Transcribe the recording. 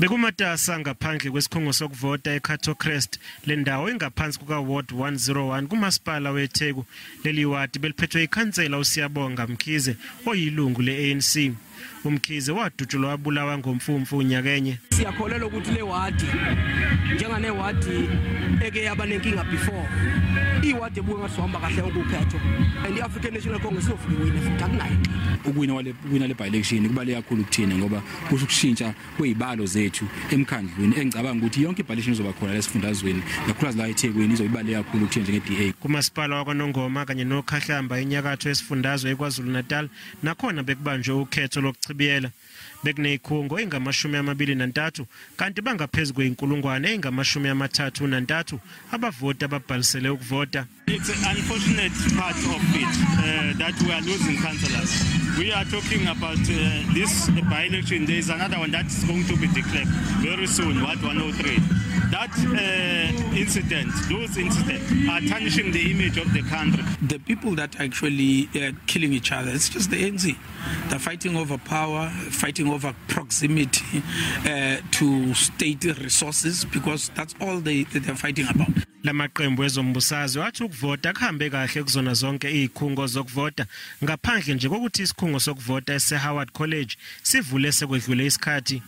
Bekumatasa ngaphandle kwesikhungo sokuvota eKhetho Crest lendawo ingaphansi kuka Ward 101 kuMasipala weTheku. Leli wadi beliphethwe ikhansela uSiyabonga Mkhize oyilungu leANC. Umkhize wadutshulwa wabulawa ngomfumfu unyakenye. Siyakholelwa ukuthi le wadi njengane wadi eke yabanenkinga before iwadi ebuka ngasihamba kahle ukukhetho and iAfrican National Congress ofuna futhi akunayo ukuwina le by-election kubaleka kakhulu kuthina ngoba kusho ukushintsha kwezibalo zethu emkhandlwini engicabanga ukuthi yonke i-by-election izoba khona esifundazweni kakhulukazi la eThekwini izobaleka kakhulu kuthina njenge-DA. KuMasipala wakwaNongoma kanye noKhahlamba enyakatho esifundazwe eKwaZulu Natal nakhona bekubanjwe ukhetho lokuchibiyela. Bekuneyikhungo engama-23 kanti bangaphezulu kweyinkulungwane engama-33 abavoti ababhalisele ukuvota. It's an unfortunate part of it that we are losing councillors. We are talking about this by-election. There is another one that is going to be declared very soon, Ward 103. That those incidents are tarnishing the image of the country. The people that are actually killing each other, it's just the ANC. They're fighting over power, fighting over proximity to state resources, because that's all they're fighting about. Lamaqembu ezombusazwe wathi ukuvota kuhambe kahle kuzona zonke izikhungo zokuvota ngaphandle nje kokuthi isikhungo sokuvota eseHoward College sivule sekwedlule isikhathi.